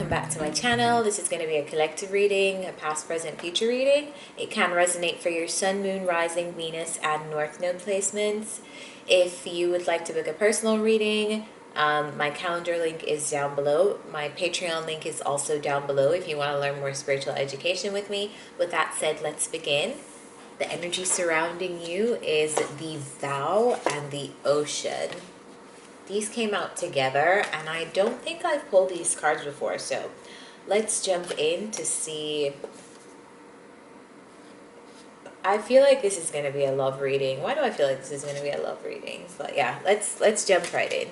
welcome back to my channel. This is going to be a collective reading, a past, present, future reading. It can resonate for your sun, moon, rising, Venus, and north node placements. If you would like to book a personal reading, my calendar link is down below. My Patreon link is also down below if you want to learn more spiritual education with me. With that said, let's begin. The energy surrounding you is the vow and the ocean. These came out together, and I don't think I've pulled these cards before, so let's jump in to see. I feel like this is going to be a love reading. Why do I feel like this is going to be a love reading? But yeah, let's jump right in.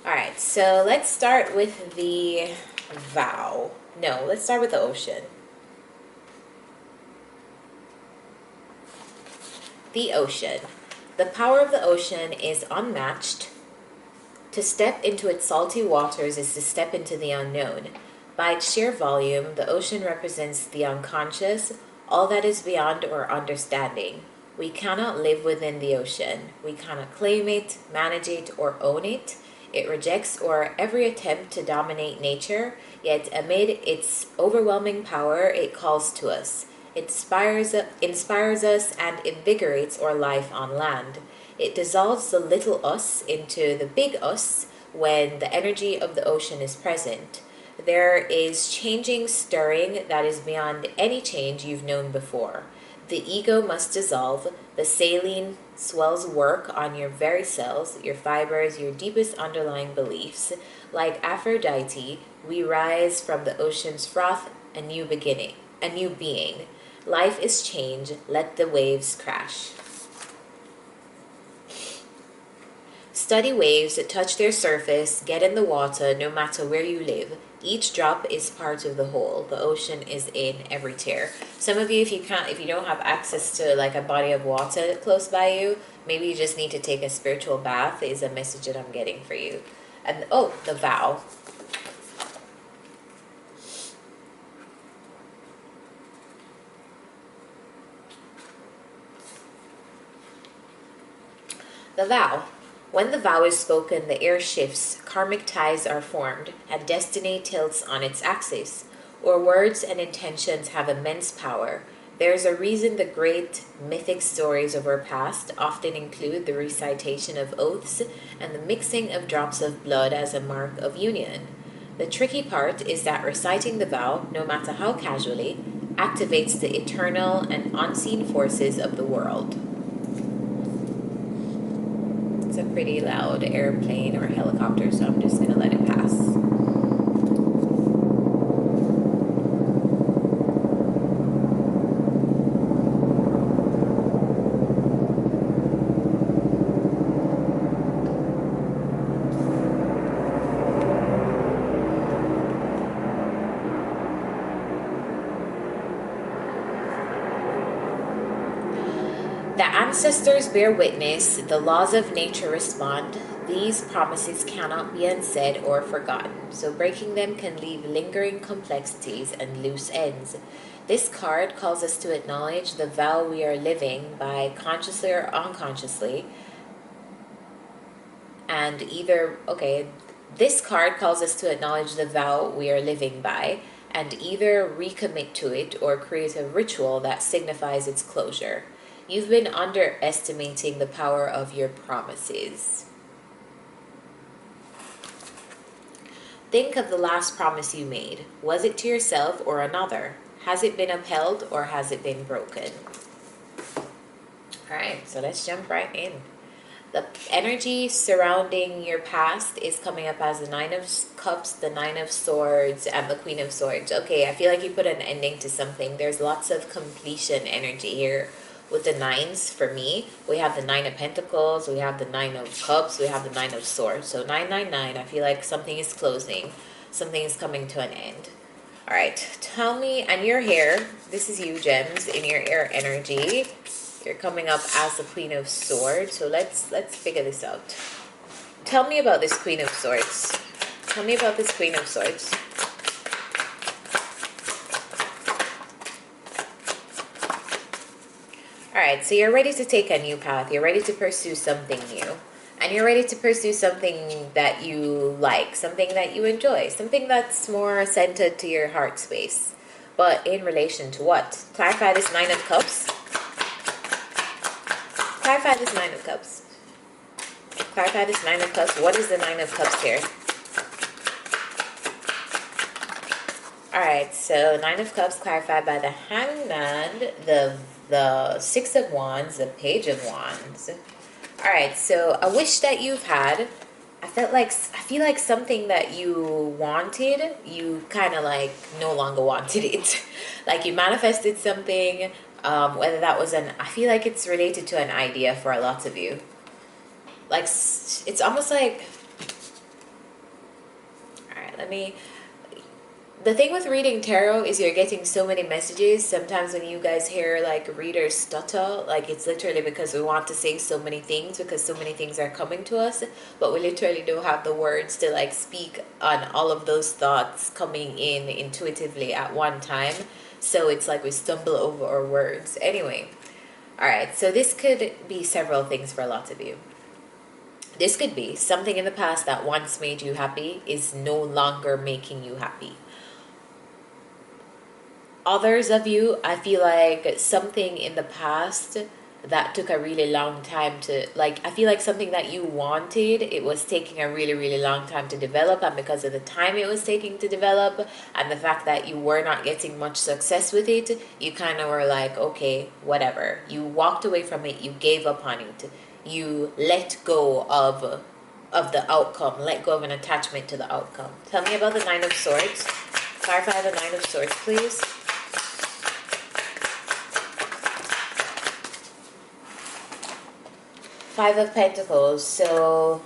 Alright, so let's start with the vow. No, let's start with the ocean. The ocean. The power of the ocean is unmatched. To step into its salty waters is to step into the unknown. By its sheer volume, the ocean represents the unconscious, all that is beyond our understanding. We cannot live within the ocean. We cannot claim it, manage it, or own it. It rejects our every attempt to dominate nature, yet amid its overwhelming power, it calls to us. It inspires us and invigorates our life on land. It dissolves the little us into the big us when the energy of the ocean is present. There is changing, stirring that is beyond any change you've known before. The ego must dissolve. The saline swells work on your very cells, your fibers, your deepest underlying beliefs. Like Aphrodite, we rise from the ocean's froth, a new beginning, a new being. Life is change. Let the waves crash. Study waves that touch their surface. Get in the water no matter where you live. Each drop is part of the whole. The ocean is in every tear. Some of you, if you don't have access to like a body of water close by you, maybe you just need to take a spiritual bath is a message that I'm getting for you. And oh, the vow. The vow. When the vow is spoken, the air shifts, karmic ties are formed, and destiny tilts on its axis. Our words and intentions have immense power. There's a reason the great mythic stories of our past often include the recitation of oaths and the mixing of drops of blood as a mark of union. The tricky part is that reciting the vow, no matter how casually, activates the eternal and unseen forces of the world. It's a pretty loud airplane or helicopter, so I'm just going to let it pass. The ancestors bear witness, the laws of nature respond. These promises cannot be unsaid or forgotten, so breaking them can leave lingering complexities and loose ends. This card calls us to acknowledge the vow we are living by consciously or unconsciously. This card calls us to acknowledge the vow we are living by and either recommit to it or create a ritual that signifies its closure. You've been underestimating the power of your promises. Think of the last promise you made. Was it to yourself or another? Has it been upheld or has it been broken? Alright, so let's jump right in. The energy surrounding your past is coming up as the Nine of Cups, the Nine of Swords, and the Queen of Swords. Okay, I feel like you put an ending to something. There's lots of completion energy here. With the nines, for me, we have the Nine of Pentacles, we have the Nine of Cups, we have the Nine of Swords. So 999, I feel like something is closing. Something is coming to an end. All right, tell me, and you're here. This is you, Gems, in your air energy. You're coming up as the Queen of Swords. So let's figure this out. Tell me about this Queen of Swords. Tell me about this Queen of Swords. Alright, so you're ready to take a new path. You're ready to pursue something new. And you're ready to pursue something that you like, something that you enjoy, something that's more centered to your heart space. But in relation to what? Clarify this Nine of Cups. Clarify this Nine of Cups. Clarify this Nine of Cups. What is the Nine of Cups here? Alright, so Nine of Cups clarified by the Hangman, the Six of Wands, the Page of Wands. Alright, so a wish that you've had, I feel like something that you wanted, you kind of like no longer wanted it. Like you manifested something, whether that was I feel like it's related to an idea for a lot of you. Like, it's almost like, alright, the thing with reading tarot is you're getting so many messages. Sometimes when you guys hear like readers stutter, like it's literally because we want to say so many things because so many things are coming to us, but we literally don't have the words to like speak on all of those thoughts coming in intuitively at one time. So it's like we stumble over our words. Anyway, all right, so this could be several things for a lot of you. This could be something in the past that once made you happy is no longer making you happy. Others of you, I feel like something in the past that took a really long time to, like, I feel like something that you wanted, it was taking a really, really long time to develop, and because of the time it was taking to develop and the fact that you were not getting much success with it, you kind of were like, okay, whatever. You walked away from it, you gave up on it, you let go of the outcome, let go of an attachment to the outcome. Tell me about the Nine of Swords. Clarify the Nine of Swords, please. Five of Pentacles. So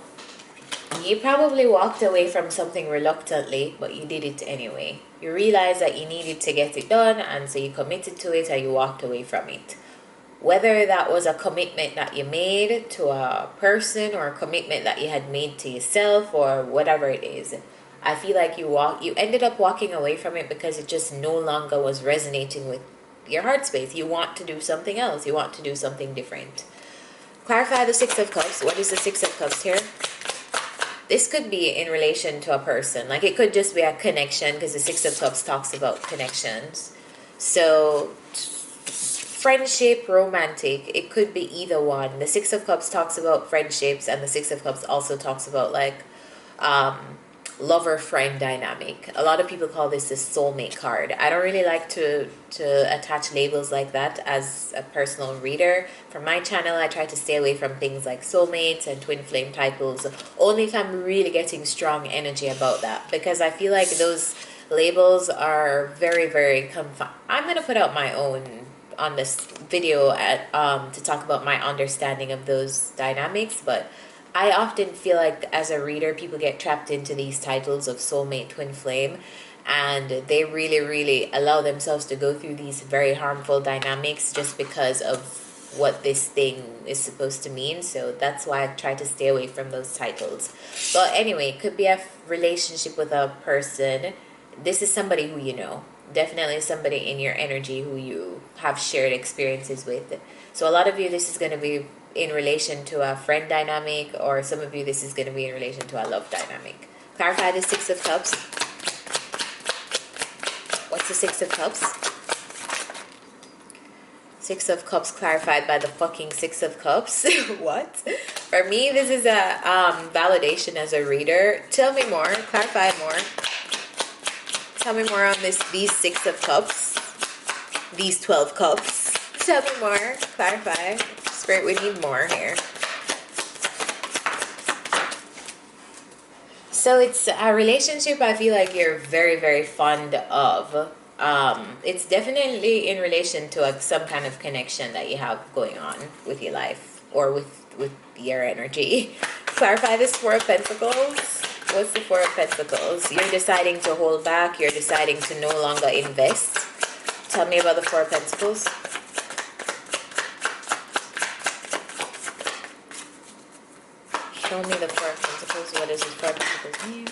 you probably walked away from something reluctantly, but you did it anyway. You realized that you needed to get it done, and so you committed to it and you walked away from it. Whether that was a commitment that you made to a person or a commitment that you had made to yourself or whatever it is, I feel like you ended up walking away from it because it just no longer was resonating with your heart space. You want to do something else. You want to do something different. Clarify the Six of Cups. What is the Six of Cups here? This could be in relation to a person. Like it could just be a connection because the Six of Cups talks about connections. So friendship, romantic, it could be either one. The Six of Cups talks about friendships, and the Six of Cups also talks about like lover-friend dynamic. A lot of people call this the soulmate card. I don't really like to attach labels like that as a personal reader. For my channel, I try to stay away from things like soulmates and twin flame titles, only if I'm really getting strong energy about that, because I feel like those labels are very, very I'm going to put out my own on this video to talk about my understanding of those dynamics, but I often feel like as a reader, people get trapped into these titles of soulmate, twin flame, and they really, really allow themselves to go through these very harmful dynamics just because of what this thing is supposed to mean. So that's why I try to stay away from those titles. But anyway, it could be a relationship with a person. This is somebody who you know. Definitely somebody in your energy who you have shared experiences with. So a lot of you, this is going to be in relation to a friend dynamic, or some of you, this is going to be in relation to a love dynamic. Clarify the Six of Cups. What's the Six of Cups? Six of Cups clarified by the fucking Six of Cups. What? For me, this is a validation as a reader. Tell me more. Clarify more. Tell me more on these Six of Cups. These 12 cups. Tell me more. Clarify. Spirit, we need more here. So it's a relationship I feel like you're very, very fond of. It's definitely in relation to some kind of connection that you have going on with your life or with your energy. Clarify this Four of Pentacles. What's the Four of Pentacles? You're deciding to hold back. You're deciding to no longer invest. Tell me about the Four of Pentacles. Show me the Four of Pentacles. What does the Four of Pentacles mean?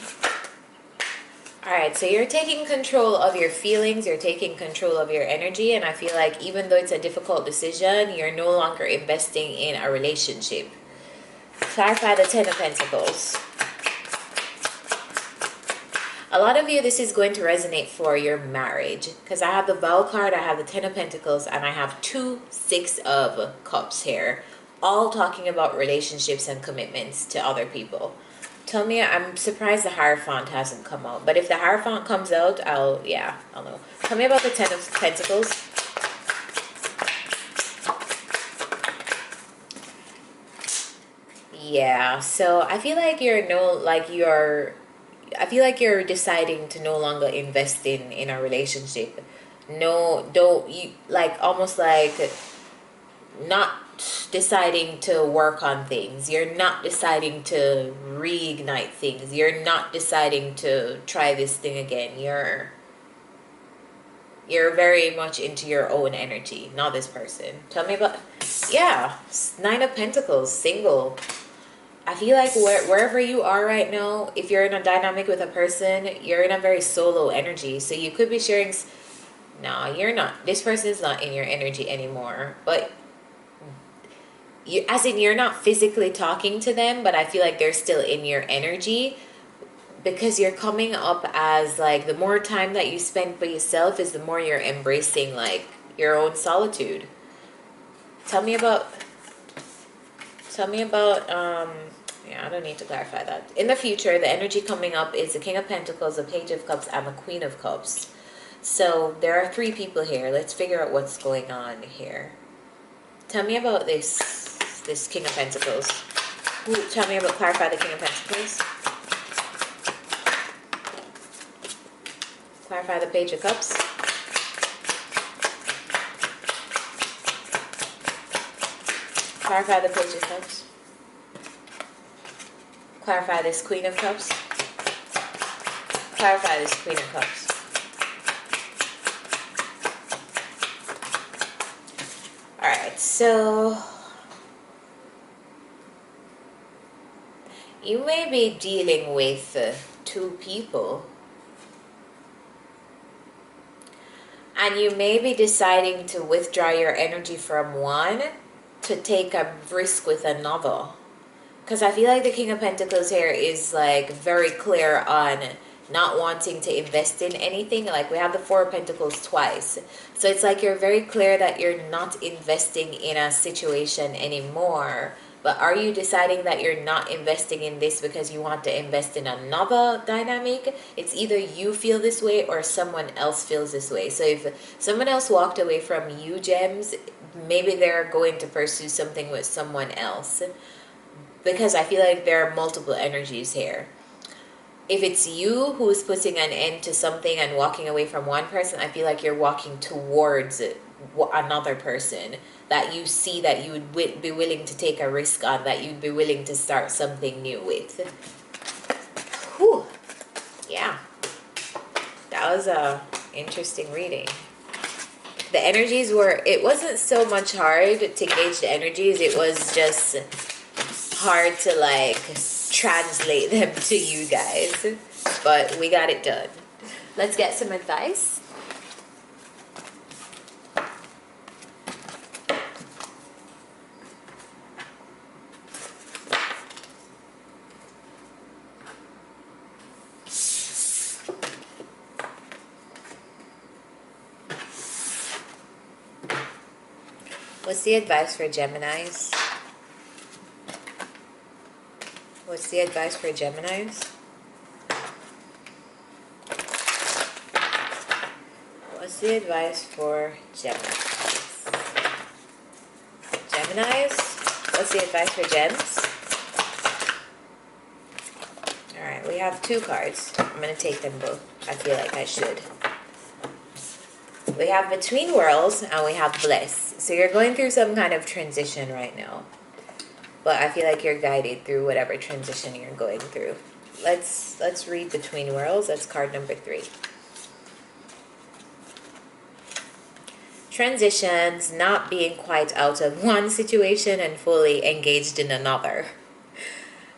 All right, so you're taking control of your feelings, you're taking control of your energy, and I feel like even though it's a difficult decision, you're no longer investing in a relationship. Clarify the Ten of Pentacles. A lot of you, this is going to resonate for your marriage, because I have the Vow card, I have the Ten of Pentacles, and I have two Six of Cups here, all talking about relationships and commitments to other people. Tell me, I'm surprised the Hierophant hasn't come out. But if the Hierophant comes out, I'll know. Tell me about the Ten of Pentacles. Yeah, so I feel like I feel like you're deciding to no longer invest in a relationship. No, don't you, like, almost like not deciding to work on things. You're not deciding to reignite things. You're not deciding to try this thing again. You're very much into your own energy, not this person. Tell me about, yeah, Nine of Pentacles, single. I feel like wherever you are right now, if you're in a dynamic with a person, you're in a very solo energy. So you could be sharing, no, you're not. This person is not in your energy anymore. But you, as in, you're not physically talking to them, but I feel like they're still in your energy, because you're coming up as like the more time that you spend for yourself is the more you're embracing like your own solitude. Tell me about yeah, I don't need to clarify that. In the future, the energy coming up is the King of Pentacles, the Page of Cups, and the Queen of Cups. So there are three people here. Let's figure out what's going on here. Tell me about this King of Pentacles. Ooh, tell me about, clarify the King of Pentacles. Clarify the Page of Cups. Clarify the Page of Cups. Clarify this Queen of Cups. Clarify this Queen of Cups. Alright, so you may be dealing with two people, and you may be deciding to withdraw your energy from one to take a risk with another. Because I feel like the King of Pentacles here is like very clear on not wanting to invest in anything. Like we have the Four of Pentacles twice. So it's like you're very clear that you're not investing in a situation anymore. But are you deciding that you're not investing in this because you want to invest in another dynamic? It's either you feel this way or someone else feels this way. So if someone else walked away from you, Gems, maybe they're going to pursue something with someone else. Because I feel like there are multiple energies here. If it's you who's putting an end to something and walking away from one person, I feel like you're walking towards another person that you see that you would be willing to take a risk on, that you'd be willing to start something new with. Whew. Yeah. That was a interesting reading. The energies were, it wasn't so much hard to gauge the energies, it was just hard to like translate them to you guys, but we got it done. Let's get some advice. What's the advice for Geminis? What's the advice for Geminis? What's the advice for Geminis? Geminis? What's the advice for Gems? Alright, we have two cards. I'm going to take them both. I feel like I should. We have Between Worlds and we have Bliss. So you're going through some kind of transition right now. But I feel like you're guided through whatever transition you're going through. Let's read Between Worlds. That's card number 3. Transitions, not being quite out of one situation and fully engaged in another.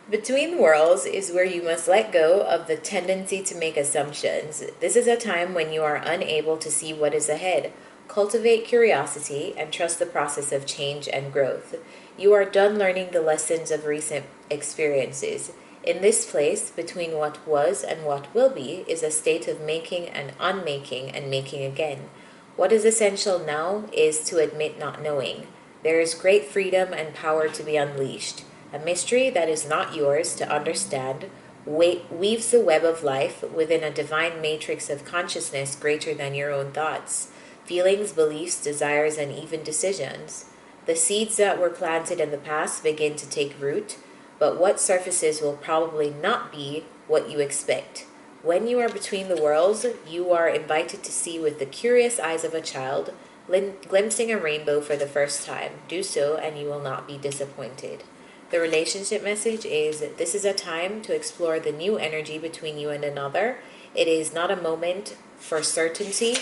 Between worlds is where you must let go of the tendency to make assumptions. This is a time when you are unable to see what is ahead. Cultivate curiosity and trust the process of change and growth. You are done learning the lessons of recent experiences. In this place, between what was and what will be, is a state of making and unmaking and making again. What is essential now is to admit not knowing. There is great freedom and power to be unleashed. A mystery that is not yours to understand weaves the web of life within a divine matrix of consciousness greater than your own thoughts, feelings, beliefs, desires, and even decisions. The seeds that were planted in the past begin to take root, but what surfaces will probably not be what you expect. When you are between the worlds, you are invited to see with the curious eyes of a child, glimpsing a rainbow for the first time. Do so, and you will not be disappointed. The relationship message is this is a time to explore the new energy between you and another. It is not a moment for certainty,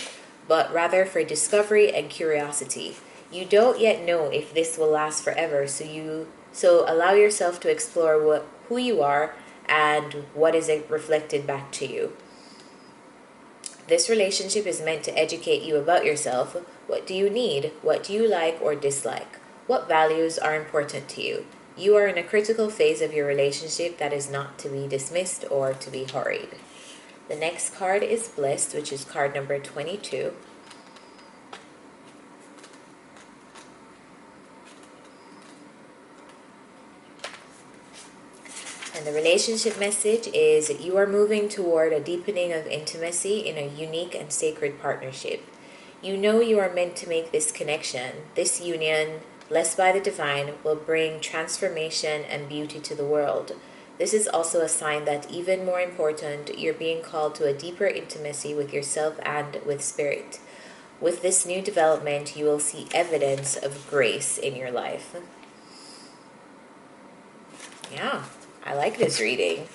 but rather for discovery and curiosity. You don't yet know if this will last forever, so allow yourself to explore who you are and what is reflected back to you. This relationship is meant to educate you about yourself. What do you need? What do you like or dislike? What values are important to you? You are in a critical phase of your relationship that is not to be dismissed or to be hurried. The next card is Blessed, which is card number 22. And the relationship message is you are moving toward a deepening of intimacy in a unique and sacred partnership. You know you are meant to make this connection. This union, blessed by the divine, will bring transformation and beauty to the world. This is also a sign that, even more important, you're being called to a deeper intimacy with yourself and with spirit. With this new development, you will see evidence of grace in your life. Yeah, I like this reading.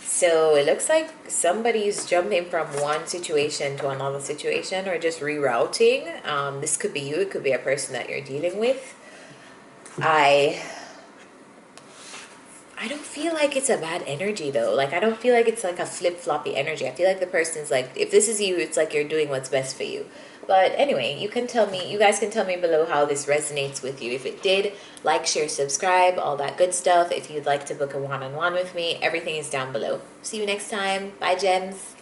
So it looks like somebody's jumping from one situation to another situation or just rerouting. This could be you. It could be a person that you're dealing with. I don't feel like it's a bad energy though. Like, I don't feel like it's like a flip-floppy energy. I feel like the person's like, if this is you, it's like you're doing what's best for you. But anyway, you guys can tell me below how this resonates with you. If it did, like, share, subscribe, all that good stuff. If you'd like to book a one-on-one with me, everything is down below. See you next time. Bye, gems.